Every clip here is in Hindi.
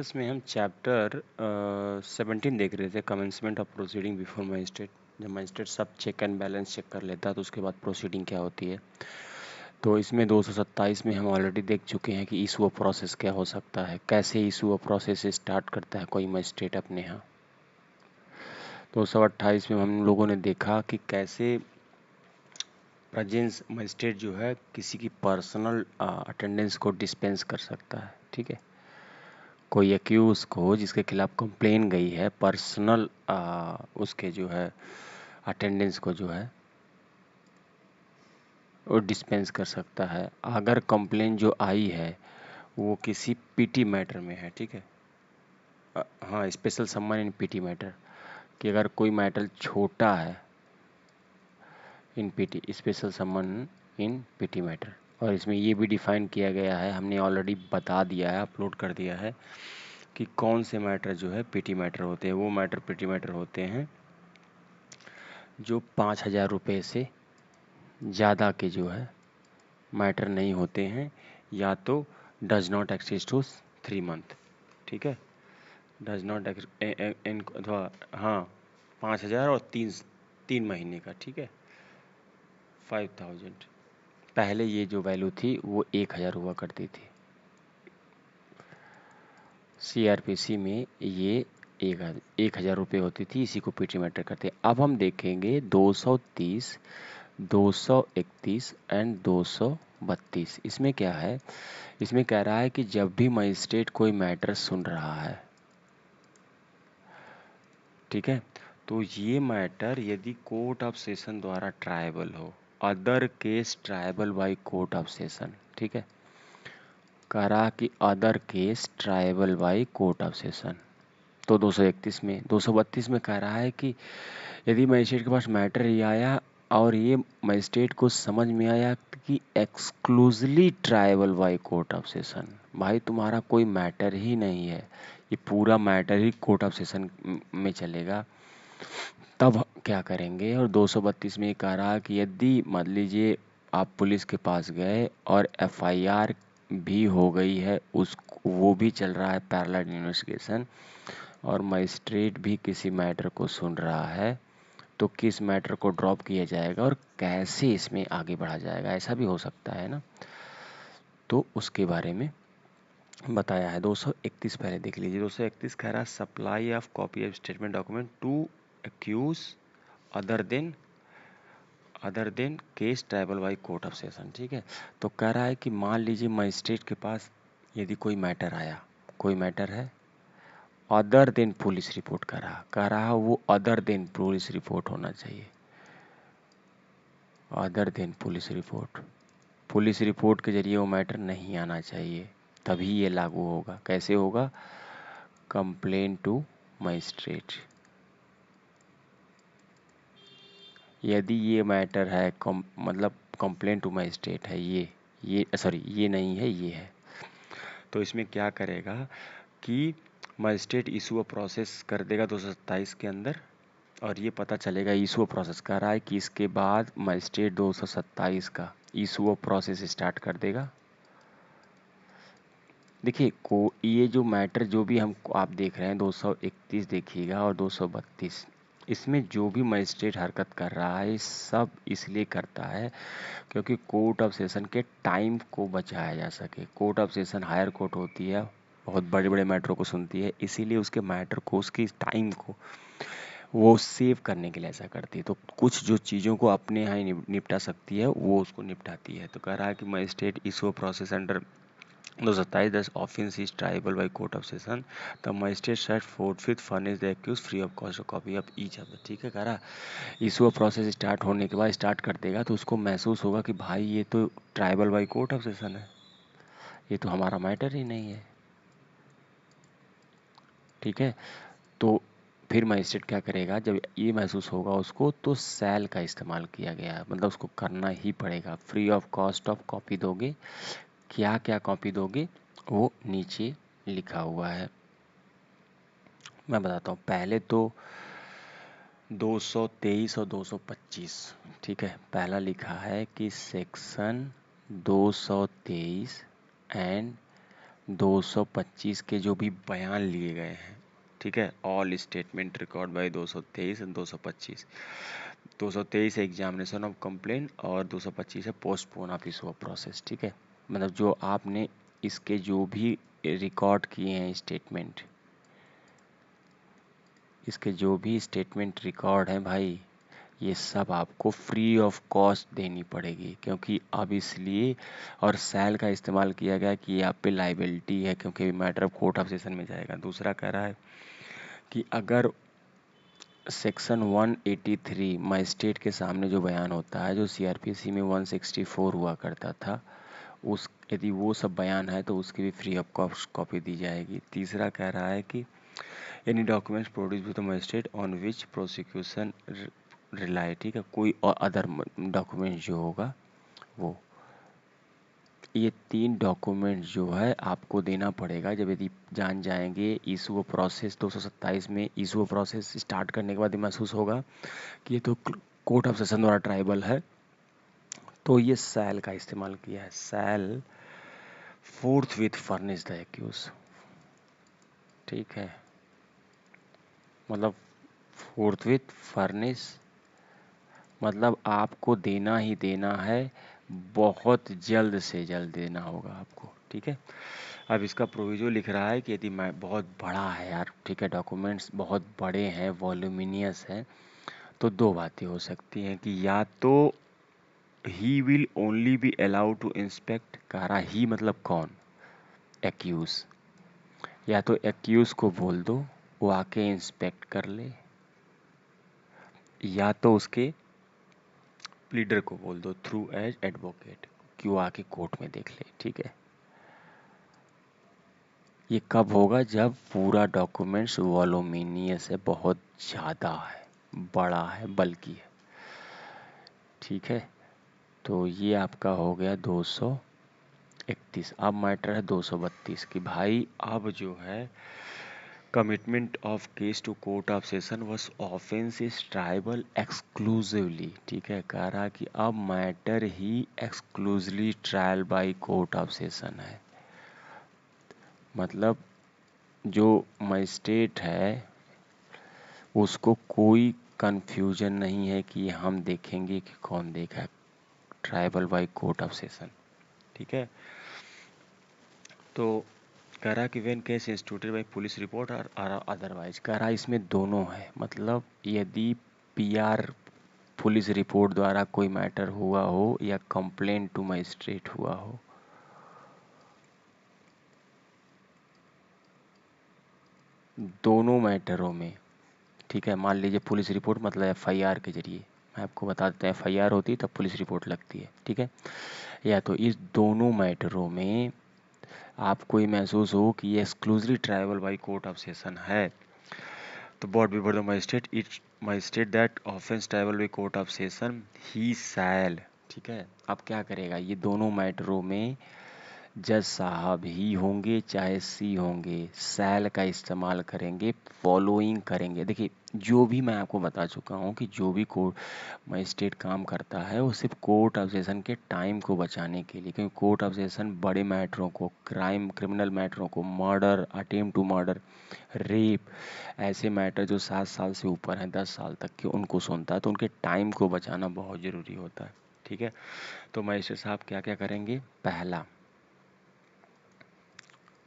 क्लासेस में हम चैप्टर 17 देख रहे थे, commencement of proceeding before magistrate. जब मजिस्ट्रेट सब चेक एंड बैलेंस चेक कर लेता है तो उसके बाद प्रोसीडिंग क्या होती है। तो इसमें 227 में हम ऑलरेडी देख चुके हैं कि इशू ऑफ प्रोसेस क्या हो सकता है, कैसे इशू ऑफ प्रोसेस स्टार्ट करता है कोई मजिस्ट्रेट अपने यहाँ। 228 में हम लोगों ने देखा कि कैसे प्रेजेंस मजिस्ट्रेट जो है किसी की पर्सनल अटेंडेंस को डिस्पेंस कर सकता है। ठीक है, कोई एक्यूज को जिसके खिलाफ कंप्लेन गई है पर्सनल उसके जो है अटेंडेंस को जो है वो डिस्पेंस कर सकता है अगर कंप्लेन जो आई है वो किसी पीटी मैटर में है। ठीक है, हाँ, स्पेशल सम्मन इन पीटी मैटर, कि अगर कोई मैटर छोटा है इन पीटी, स्पेशल सम्मन इन पीटी मैटर। और इसमें ये भी डिफाइन किया गया है, हमने ऑलरेडी बता दिया है, अपलोड कर दिया है कि कौन से मैटर जो है पीटी मैटर होते हैं। वो मैटर पीटी मैटर होते हैं जो 5,000 रुपये से ज़्यादा के जो है मैटर नहीं होते हैं, या तो does not exceed to 3 month. ठीक है, डज नॉट अथवा हाँ 5,000 और 3 महीने का। ठीक है, 5,000। पहले ये जो वैल्यू थी वो 1,000 हुआ करती थी, सीआरपीसी में ये 1,000 रुपये होती थी, इसी को पीटी मैटर करते हैं। अब हम देखेंगे 230, 231 एंड 232। इसमें क्या है, इसमें कह रहा है कि जब भी मजिस्ट्रेट कोई मैटर सुन रहा है, ठीक है, तो ये मैटर यदि कोर्ट ऑफ सेशन द्वारा ट्रायबल हो, other case tribal bye court of session. ठीक है, कह रहा कि other case tribal bye court of session. तो 231 में, 232 में कह रहा है कि यदि मजिस्ट्रेट के पास मैटर ये आया और ये मजिस्ट्रेट को समझ में आया कि exclusively tribal bye court of session, भाई तुम्हारा कोई मैटर ही नहीं है, ये पूरा matter he court of session में चलेगा, तब क्या करेंगे। और 232 में ये कह रहा कि यदि मान लीजिए आप पुलिस के पास गए और एफआईआर भी हो गई है, उस वो भी चल रहा है पैरेलल इन्वेस्टिगेशन, और मजिस्ट्रेट भी किसी मैटर को सुन रहा है, तो किस मैटर को ड्रॉप किया जाएगा और कैसे इसमें आगे बढ़ा जाएगा, ऐसा भी हो सकता है ना। तो उसके बारे में बताया है। 231 पहले देख लीजिए। 231 कह रहा है supply of copy of statement document to accuse other than case triable by court of session. ठीक है, तो कह रहा है कि मान लीजिए मजिस्ट्रेट के पास यदि कोई मैटर आया, कोई मैटर है अदर देन पुलिस रिपोर्ट, कह रहा वो अदर देन पुलिस रिपोर्ट होना चाहिए, other than police report. Police report के जरिए वो मैटर नहीं आना चाहिए, तभी ये लागू होगा। कैसे होगा, कंप्लेन टू मजिस्ट्रेट। यदि ये मैटर है मतलब कंप्लेन टू मजिस्ट्रेट है, ये सॉरी ये नहीं है, ये है, तो इसमें क्या करेगा कि मजिस्ट्रेट इशू ऑफ प्रोसेस कर देगा 227 के अंदर, और ये पता चलेगा इशू ऑफ प्रोसेस कर रहा है कि इसके बाद मजिस्ट्रेट 227 का इशू ऑफ प्रोसेस स्टार्ट कर देगा। देखिए को ये जो मैटर जो भी हम आप देख रहे हैं 231 देखिएगा और 232, इसमें जो भी मजिस्ट्रेट हरकत कर रहा है सब इसलिए करता है क्योंकि कोर्ट ऑफ सेशन के टाइम को बचाया जा सके। Court of session higher court होती है, बहुत बड़े बड़े मैटरों को सुनती है, इसीलिए उसके मैटर को, उसकी टाइम को वो सेव करने के लिए ऐसा करती है। तो कुछ जो चीज़ों को अपने यहाँ ही निपटा सकती है वो उसको निपटाती है। तो कह रहा है कि magistrate issue process under 227 offence is triable by court of session, the magistrate shall forthwith furnish the accuse free of cost copy of each of the. ठीक है, कह रहा इशू प्रोसेस स्टार्ट होने के बाद स्टार्ट कर देगा तो उसको महसूस होगा कि भाई ये तो tribal by court of session है, ये तो हमारा मैटर ही नहीं है। ठीक है, तो फिर मजिस्ट्रेट क्या करेगा, जब ये महसूस होगा उसको, तो सेल का इस्तेमाल किया गया है, मतलब उसको करना ही पड़ेगा। Free of cost of copy दोगे, क्या क्या कॉपी दोगे वो नीचे लिखा हुआ है, मैं बताता हूँ। पहले तो 223 और 225, ठीक है, पहला लिखा है कि सेक्शन 223 एंड 225 के जो भी बयान लिए गए हैं, ठीक है, all statement record by 223 and 225। 223 है एग्जामिनेशन ऑफ कंप्लेन और 225 है postpone of issue of process, ठीक है। मतलब जो आपने इसके जो भी रिकॉर्ड किए हैं स्टेटमेंट, इसके जो भी स्टेटमेंट रिकॉर्ड हैं भाई, ये सब आपको फ्री ऑफ कॉस्ट देनी पड़ेगी, क्योंकि अब इसलिए और सेल का इस्तेमाल किया गया कि ये आप पे लाइबिलिटी है, क्योंकि matter of court of session में जाएगा। दूसरा कह रहा है कि अगर सेक्शन 183 मजिस्ट्रेट के सामने जो बयान होता है, जो सीआरपीसी में 164 हुआ करता था, उस यदि वो सब बयान है तो उसकी भी फ्री ऑफ कॉस्ट कॉपी दी जाएगी। तीसरा कह रहा है कि any documents produce with the magistrate on which prosecution rely, ठीक है, कोई और अदर डॉक्यूमेंट जो होगा वो, ये 3 डॉक्यूमेंट जो है आपको देना पड़ेगा जब यदि जान जाएंगे इशू प्रोसेस 227 में। इशू प्रोसेस स्टार्ट करने के बाद महसूस होगा कि ये तो कोर्ट ऑफ सेशन द्वारा ट्राइबल है, तो ये सेल का इस्तेमाल किया है। Shall forthwith furnish the accuse, ठीक है, मतलब फोर्थ विथ फर्निश मतलब आपको देना ही देना है, बहुत जल्द से जल्द देना होगा आपको, ठीक है। अब इसका प्रोविजो लिख रहा है कि यदि मैं बहुत बड़ा है यार, ठीक है, डॉक्यूमेंट्स बहुत बड़े हैं, वॉल्यूमिनियस हैं, तो 2 बातें हो सकती हैं कि या तो he will only be allowed to inspect, कह रहा ही मतलब कौन, एक्यूज, या तो एक्यूज को बोल दो वो आके इंस्पेक्ट कर ले, या तो उसके प्लीडर को बोल दो थ्रू एज एडवोकेट कि वो आके कोर्ट में देख ले, ठीक है। ये कब होगा, जब पूरा डॉक्यूमेंट्स वॉल्यूमिनियस है, बहुत ज़्यादा है, बड़ा है, बल्कि है, ठीक है। तो ये आपका हो गया 231। अब मैटर है 232 कि भाई अब जो है commitment of case to court of session was offence is triable exclusively, ठीक है, कह रहा कि अब मैटर ही exclusively trial by court of session है। मतलब जो मजिस्ट्रेट है उसको कोई कंफ्यूजन नहीं है कि हम देखेंगे कि कौन देखा है, triable by court of session, ठीक है। तो कह रहा कि when case instituted by police report और अदरवाइज, कह रहा इसमें दोनों है, मतलब यदि पीआर पुलिस रिपोर्ट द्वारा कोई मैटर हुआ हो या कंप्लेंट टू मजिस्ट्रेट हुआ हो, दोनों मैटरों में, ठीक है। मान लीजिए पुलिस रिपोर्ट मतलब एफआईआर के जरिए, मैं आपको बता देता हूँ एफआईआर होती है तब पुलिस रिपोर्ट लगती है, ठीक है। या तो इस दोनों मैटरों में आपको ये महसूस हो कि ये exclusively triable by court of session है, तो but before the magistrate it magistrate that offence triable by court of session ही शैल, ठीक है। अब क्या करेगा, ये दोनों मैटरों में जज साहब ही होंगे चाहे सी होंगे, शैल का इस्तेमाल करेंगे, फॉलोइंग करेंगे। देखिए जो भी मैं आपको बता चुका हूँ कि जो भी कोर्ट मजिस्ट्रेट काम करता है वो सिर्फ कोर्ट ऑफ सेशन के टाइम को बचाने के लिए, क्योंकि कोर्ट ऑफ सेशन बड़े मैटरों को, क्रिमिनल मैटरों को, murder, attempt to murder, rape, ऐसे मैटर जो 7 साल से ऊपर हैं, 10 साल तक के, उनको सुनता है, तो उनके टाइम को बचाना बहुत ज़रूरी होता है, ठीक है। तो मजिस्ट्रेट साहब क्या क्या करेंगे, पहला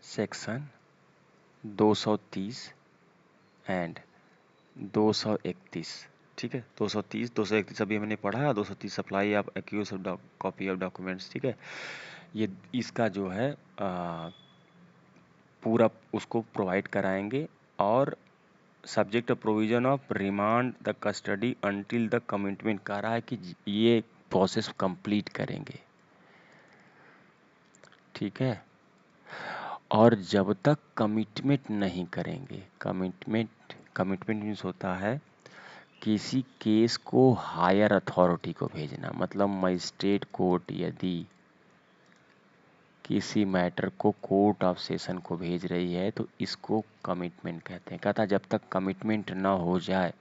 सेक्शन 230 एंड 231, ठीक है, 230 231 अभी हमने पढ़ा है, 230 supply of accuse of copy of documents, ठीक है। ये इसका जो है पूरा उसको प्रोवाइड कराएंगे, और subject provision of remand the custody until the commitment, कह रहा है कि ये प्रोसेस कंप्लीट करेंगे, ठीक है। और जब तक कमिटमेंट नहीं करेंगे, कमिटमेंट मीन्स होता है किसी केस को हायर अथॉरिटी को भेजना, मतलब मजिस्ट्रेट कोर्ट यदि किसी मैटर को कोर्ट ऑफ सेशन को भेज रही है तो इसको कमिटमेंट कहते हैं। कहता जब तक कमिटमेंट ना हो जाए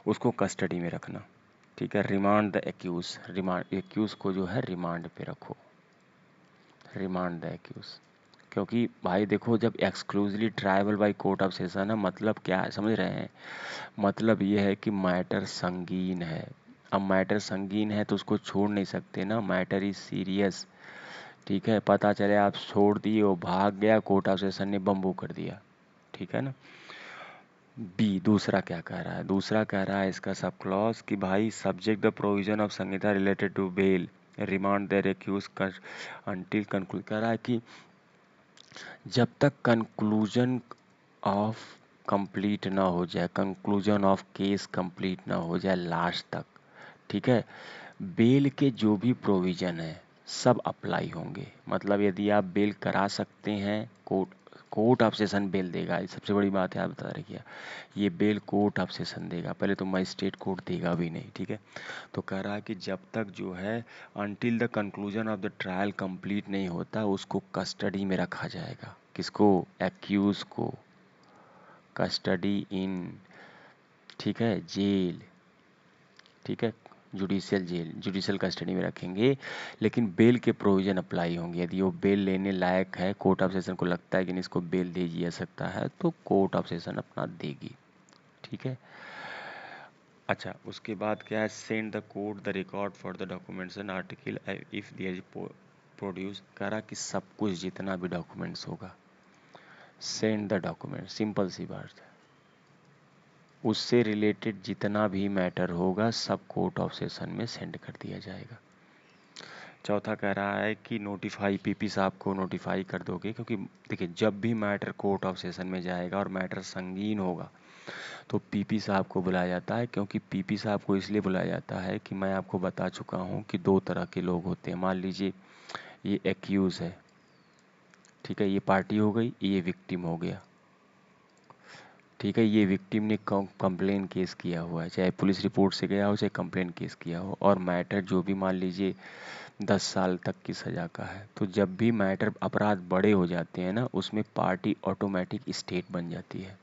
उसको कस्टडी में रखना, ठीक है। Remand the accuse, remand accuse को जो है रिमांड पे रखो, रिमांड द एक्यूज, क्योंकि भाई देखो, जब exclusively tribal bye court of session है, मतलब क्या है समझ रहे हैं? मतलब ये है कि मैटर संगीन है। अब मैटर संगीन है तो उसको छोड़ नहीं सकते ना, मैटर इज सीरियस। ठीक है, पता चले आप छोड़ दिए, वो भाग गया, कोर्ट ऑफ सेशन ने बम्बू कर दिया। ठीक है ना। बी दूसरा क्या कह रहा है? दूसरा कह रहा है इसका सब क्लॉज कि भाई सब्जेक्ट द प्रोविजन ऑफ संहिता related to bail remand there accuse until conclude. कह रहा है कि जब तक कंक्लूजन ऑफ कंप्लीट ना हो जाए, कंक्लूजन ऑफ केस कंप्लीट ना हो जाए लास्ट तक, ठीक है, बेल के जो भी प्रोविजन है सब अप्लाई होंगे। मतलब यदि आप बेल करा सकते हैं, court court of session bail देगा। ये सबसे बड़ी बात है, आप बता रखिए, ये बेल कोर्ट ऑफ सेशन देगा, पहले तो मजिस्ट्रेट कोर्ट देगा भी नहीं। ठीक है, तो कह रहा है कि जब तक जो है until the conclusion of the trial complete नहीं होता, उसको कस्टडी में रखा जाएगा। किसको? एक्यूज को कस्टडी इन, ठीक है, जेल, ठीक है, जुडिशियल जेल, जुडिशियल कस्टडी में रखेंगे। लेकिन बेल के प्रोविज़न अप्लाई होंगे। यदि वो बेल लेने लायक है, कोर्ट ऑफ सेशन को लगता है कि इसको बेल दे दिया सकता है, तो कोर्ट ऑफ सेशन अपना देगी। ठीक है। अच्छा, उसके बाद क्या है? Send the court the record for the documentation article if there is produce. कह रहा कि सब कुछ जितना भी डॉक्यूमेंट्स होगा, सेंड द डॉक्यूमेंट, सिंपल सी बात है, उससे रिलेटेड जितना भी मैटर होगा सब कोर्ट ऑफ सेशन में सेंड कर दिया जाएगा। चौथा कह रहा है कि नोटिफाई, पीपी साहब को नोटिफाई कर दोगे, क्योंकि देखिए जब भी मैटर कोर्ट ऑफ सेशन में जाएगा और मैटर संगीन होगा तो पीपी साहब को बुलाया जाता है। क्योंकि पीपी साहब को इसलिए बुलाया जाता है कि मैं आपको बता चुका हूँ कि दो तरह के लोग होते हैं। मान लीजिए ये एक्यूज़ है, ठीक है, ये पार्टी हो गई, ये विक्टिम हो गया। ठीक है, ये विक्टिम ने कंप्लेन केस किया हुआ है, चाहे पुलिस रिपोर्ट से गया हो चाहे कंप्लेन केस किया हो, और मैटर जो भी मान लीजिए 10 साल तक की सज़ा का है। तो जब भी मैटर अपराध बड़े हो जाते हैं ना, उसमें पार्टी ऑटोमेटिक स्टेट बन जाती है,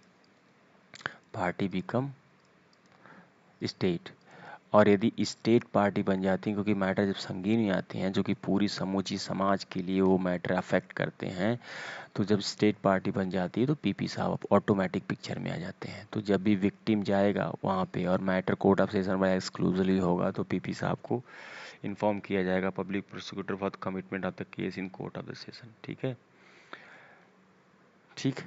पार्टी बिकम स्टेट। और यदि स्टेट पार्टी बन जाती हैं, क्योंकि मैटर जब संगीन में आते हैं जो कि पूरी समूची समाज के लिए वो मैटर अफेक्ट करते हैं, तो जब स्टेट पार्टी बन जाती है तो पीपी साहब ऑटोमेटिक पिक्चर में आ जाते हैं। तो जब भी विक्टिम जाएगा वहाँ पे और मैटर कोर्ट ऑफ सेशन में एक्सक्लूसिवली होगा तो पीपी साहब को इन्फॉर्म किया जाएगा, public prosecutor for the commitment of the case in court of the session. ठीक है, ठीक।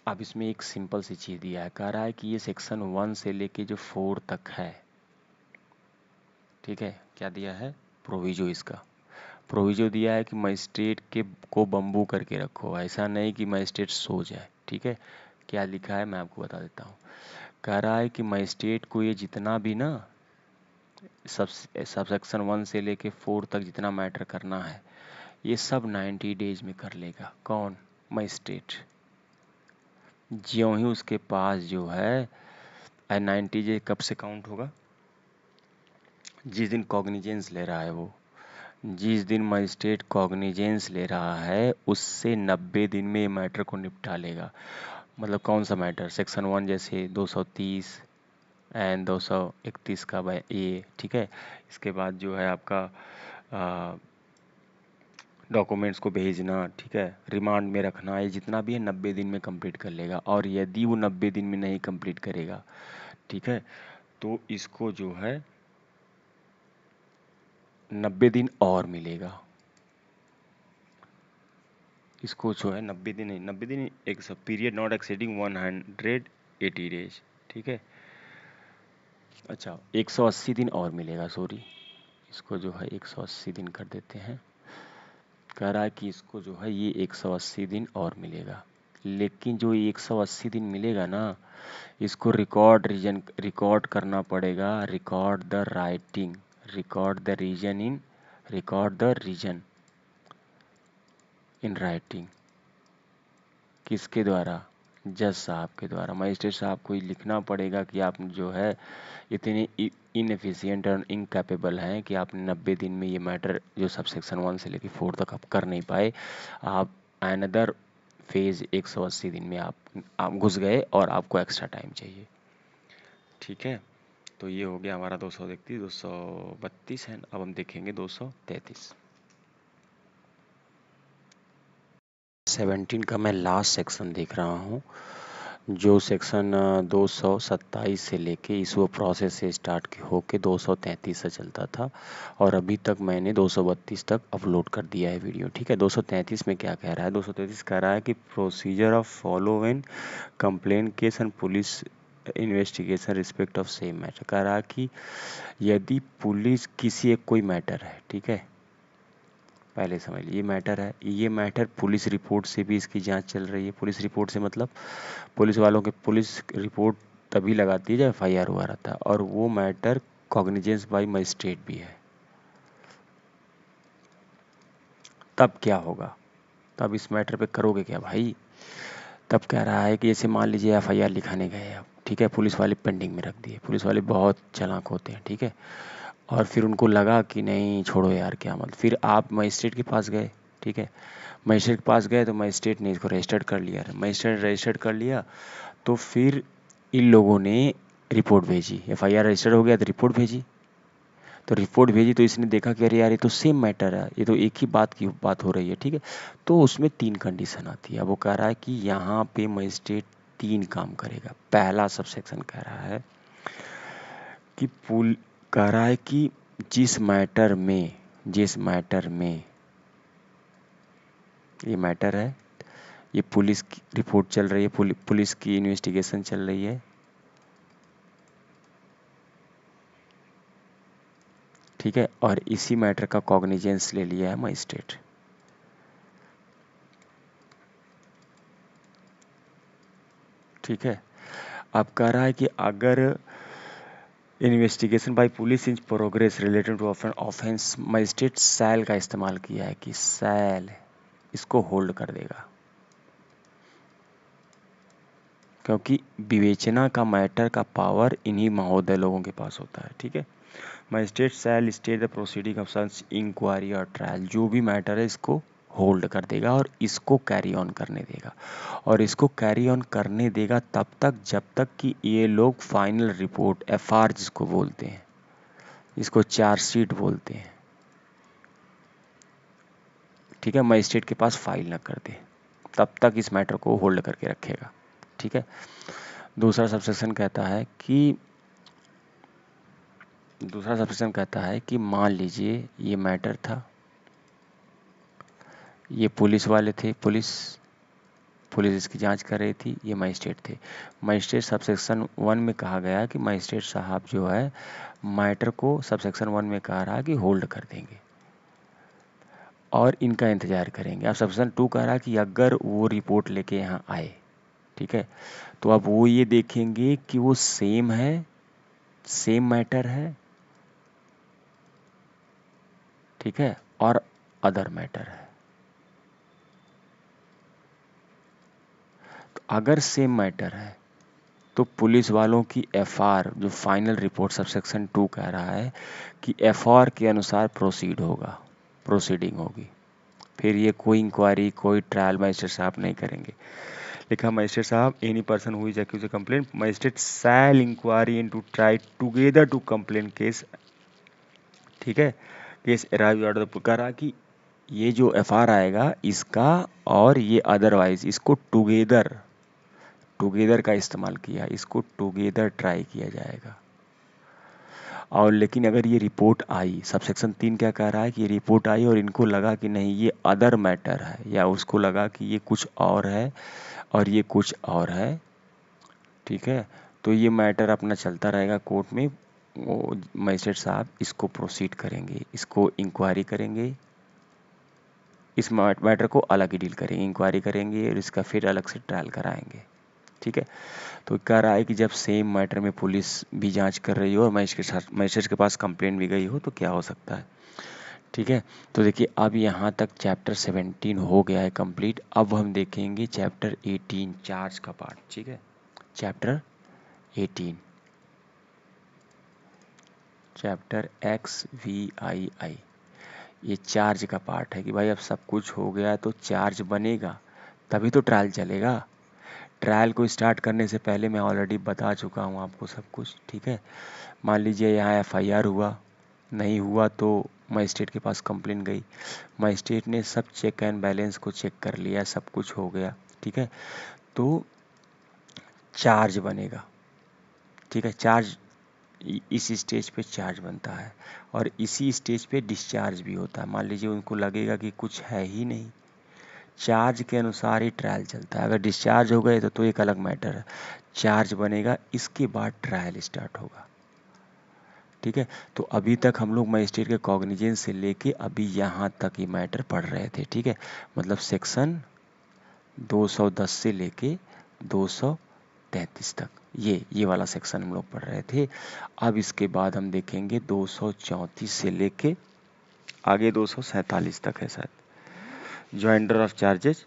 अब इसमें एक सिंपल सी चीज़ दिया है, कह रहा है कि ये सेक्शन 1 से लेके जो 4 तक है, ठीक है, क्या दिया है? प्रोविजो। इसका प्रोविजो दिया है कि मजिस्ट्रेट के को बम्बू करके रखो, ऐसा नहीं कि मजिस्ट्रेट सो जाए। ठीक है, क्या लिखा है मैं आपको बता देता हूँ। कह रहा है कि मजिस्ट्रेट को ये जितना भी ना सब सेक्शन 1 से लेके 4 तक जितना मैटर करना है, ये सब 90 डेज में कर लेगा। कौन? मजिस्ट्रेट। ज्यों ही उसके पास जो है 90 डेज कब से काउंट होगा? जिस दिन कॉग्निजेंस ले रहा है वो, जिस दिन मजिस्ट्रेट कॉग्निजेंस ले रहा है उससे 90 दिन में ये मैटर को निपटा लेगा। मतलब कौन सा मैटर? सेक्शन 1 जैसे 230 एंड 231 का ये, ठीक है। इसके बाद जो है आपका डॉक्यूमेंट्स को भेजना, ठीक है, रिमांड में रखना, ये जितना भी है 90 दिन में कंप्लीट कर लेगा। और यदि वो 90 दिन में नहीं कंप्लीट करेगा, ठीक है, तो इसको जो है 90 दिन और मिलेगा। इसको जो है 90 दिन नहीं, 90 दिन एक सब पीरियड नॉट एक्सीडिंग 180 डेज। ठीक है, अच्छा 180 दिन और मिलेगा, सॉरी, इसको जो है 180 दिन कर देते हैं। कह रहा है कि इसको जो है ये 180 दिन और मिलेगा। लेकिन जो 180 दिन मिलेगा ना, इसको रिकॉर्ड करना पड़ेगा। Record the writing, record the reason in, record the reason in writing. किसके द्वारा? जज साहब के द्वारा। मजिस्ट्रेट साहब को ये लिखना पड़ेगा कि आप जो है इतने इनएफिशिएंट और इनकैपेबल हैं कि आपने 90 दिन में ये मैटर जो सब सेक्शन 1 से लेकर 4 तक आप कर नहीं पाए, आप अनदर फेज 180 दिन में आप घुस गए और आपको एक्स्ट्रा टाइम चाहिए। ठीक है, तो ये हो गया हमारा 231, 232 है। अब हम देखेंगे 233। 17 का मैं लास्ट सेक्शन देख रहा हूँ, जो सेक्शन 227 से लेके इस वो प्रोसेस से स्टार्ट होके 233 से चलता था, और अभी तक मैंने 232 तक अपलोड कर दिया है वीडियो। ठीक है, 233 में क्या कह रहा है? 233 कह रहा है कि procedure of follow when complain case and police investigation respect of same matter. कह रहा है कि यदि पुलिस किसी एक कोई मैटर है, ठीक है, पहले समझ लीजिए, ये मैटर है, ये मैटर पुलिस रिपोर्ट से भी इसकी जांच चल रही है। पुलिस रिपोर्ट से मतलब पुलिस वालों के पुलिस रिपोर्ट तभी लगाती है जब एफआईआर हुआ रहता है, और वो मैटर कॉग्निजेंस बाय मजिस्ट्रेट भी है। तब क्या होगा? तब इस मैटर पे करोगे क्या भाई? तब कह रहा है कि जैसे मान लीजिए एफआईआर लिखाने गए आप, ठीक है, पुलिस वाले पेंडिंग में रख दिए। पुलिस वाले बहुत चालाक होते हैं, ठीक है, और फिर उनको लगा कि नहीं छोड़ो यार क्या मत, फिर आप मजिस्ट्रेट के पास गए, ठीक है, मजिस्ट्रेट के पास गए तो मजिस्ट्रेट ने इसको रजिस्टर्ड कर लिया। मजिस्ट्रेट रजिस्टर्ड कर लिया तो फिर इन लोगों ने रिपोर्ट भेजी, एफआईआर रजिस्टर्ड हो गया तो रिपोर्ट भेजी। तो रिपोर्ट भेजी तो इसने देखा कि अरे यार ये तो सेम मैटर है, ये तो एक ही बात की बात हो रही है, ठीक है। तो उसमें 3 कंडीशन आती है। वो कह रहा है कि यहाँ पे मजिस्ट्रेट 3 काम करेगा। पहला सबसेक्शन कह रहा है कि कह रहा है कि जिस मैटर में ये मैटर है, ये पुलिस की रिपोर्ट चल रही है, पुलिस की इन्वेस्टिगेशन चल रही है, ठीक है, और इसी मैटर का कॉग्निजेंस ले लिया है मजिस्ट्रेट। ठीक है, अब कह रहा है कि अगर investigation by police in progress related to offence, magistrate shall का इस्तेमाल किया है कि सैल इसको होल्ड कर देगा, क्योंकि विवेचना का मैटर का पावर इन्हीं महोदय लोगों के पास होता है। ठीक है, magistrate shall stay the proceeding of such inquiry और ट्रायल, जो भी मैटर है इसको होल्ड कर देगा और इसको कैरी ऑन करने देगा, और इसको कैरी ऑन करने देगा तब तक जब तक कि ये लोग फाइनल रिपोर्ट एफआर जिसको बोलते हैं, इसको चार्जशीट बोलते हैं, ठीक है, मजिस्ट्रेट के पास फाइल न कर दे, तब तक इस मैटर को होल्ड करके रखेगा। ठीक है, दूसरा सबसेक्शन कहता है कि मान लीजिए ये मैटर था, ये पुलिस वाले थे, पुलिस इसकी जांच कर रही थी, ये मजिस्ट्रेट थे। मजिस्ट्रेट सबसेक्शन 1 में कहा गया कि मजिस्ट्रेट साहब जो है मैटर को सबसेक्शन 1 में कह रहा है कि होल्ड कर देंगे और इनका इंतजार करेंगे। अब सबसेक्शन 2 कह रहा है कि अगर वो रिपोर्ट लेके यहाँ आए, ठीक है, तो अब वो ये देखेंगे कि वो सेम है, सेम मैटर है, ठीक है, और अदर मैटर है। तो अगर सेम मैटर है तो पुलिस वालों की एफआर, जो फाइनल रिपोर्ट सबसेक्शन 2 कह रहा है कि एफआर के अनुसार प्रोसीडिंग होगी। फिर ये कोई इंक्वायरी, कोई ट्रायल मजिस्ट्रेट साहब नहीं करेंगे। लिखा मजिस्ट्रेट साहब, any person who is accused of complaint, magistrate shall inquiry into try together to complain case, ठीक है, केस अराइव ऑर्डर कह रहा कि ये जो एफआर आएगा इसका और ये अदरवाइज, इसको टुगेदर का इस्तेमाल किया, इसको टुगेदर ट्राई किया जाएगा। और लेकिन अगर ये रिपोर्ट आई, सबसेक्शन 3 क्या कह रहा है कि ये रिपोर्ट आई और इनको लगा कि नहीं ये अदर मैटर है, या उसको लगा कि ये कुछ और है और ये कुछ और है, ठीक है, तो ये मैटर अपना चलता रहेगा कोर्ट में। वो मजिस्ट्रेट साहब इसको प्रोसीड करेंगे, इसको इंक्वायरी करेंगे, इस मैटर को अलग ही डील करेंगे, इंक्वायरी करेंगे और इसका फिर अलग से ट्रायल कराएंगे। ठीक है, तो कह रहा है कि जब सेम मैटर में पुलिस भी जांच कर रही हो और मजिस्ट्रेट के पास कंप्लेंट भी गई हो तो क्या हो सकता है। ठीक है, तो देखिए अब यहाँ तक चैप्टर 17 हो गया है कंप्लीट। अब हम देखेंगे चैप्टर 18 चार्ज का पार्ट। ठीक है, चैप्टर 18, चैप्टर XVII, ये चार्ज का पार्ट है कि भाई अब सब कुछ हो गया तो चार्ज बनेगा तभी तो ट्रायल चलेगा। ट्रायल को स्टार्ट करने से पहले मैं ऑलरेडी बता चुका हूँ आपको सब कुछ। ठीक है, मान लीजिए यहाँ एफआईआर हुआ, नहीं हुआ तो मजिस्ट्रेट के पास कंप्लेन गई, मजिस्ट्रेट ने सब चेक एंड बैलेंस को चेक कर लिया, सब कुछ हो गया, ठीक है। तो चार्ज बनेगा, ठीक है। चार्ज इस स्टेज पे चार्ज बनता है और इसी स्टेज पे डिस्चार्ज भी होता है। मान लीजिए उनको लगेगा कि कुछ है ही नहीं, चार्ज के अनुसार ही ट्रायल चलता है। अगर डिस्चार्ज हो गए तो एक अलग मैटर है, चार्ज बनेगा, इसके बाद ट्रायल स्टार्ट होगा, ठीक है। तो अभी तक हम लोग मजिस्ट्रेट के कॉग्निजेंस से लेके अभी यहाँ तक ही मैटर पढ़ रहे थे, ठीक है। मतलब सेक्शन 210 से लेके 233 तक ये वाला सेक्शन हम लोग पढ़ रहे थे। अब इसके बाद हम देखेंगे 234 से लेके आगे 247 तक है शायद, जॉइंडर ऑफ चार्जेस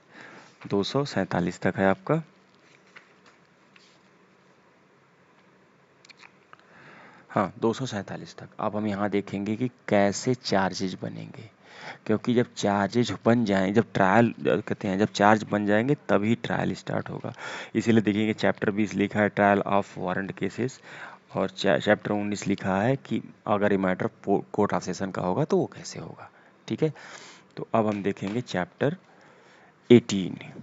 247 तक है आपका। हाँ 247 तक। अब हम यहाँ देखेंगे कि कैसे चार्जेज बनेंगे, क्योंकि जब चार्जेज बन जाएं, जब ट्रायल कहते हैं, जब चार्ज बन जाएंगे तभी ट्रायल स्टार्ट होगा। इसीलिए देखिए चैप्टर 20 लिखा है ट्रायल ऑफ वारंट केसेस, और चैप्टर 19 लिखा है कि अगर ये मैटर कोर्ट ऑफ सेशन का होगा तो वो कैसे होगा, ठीक है। तो अब हम देखेंगे चैप्टर 18।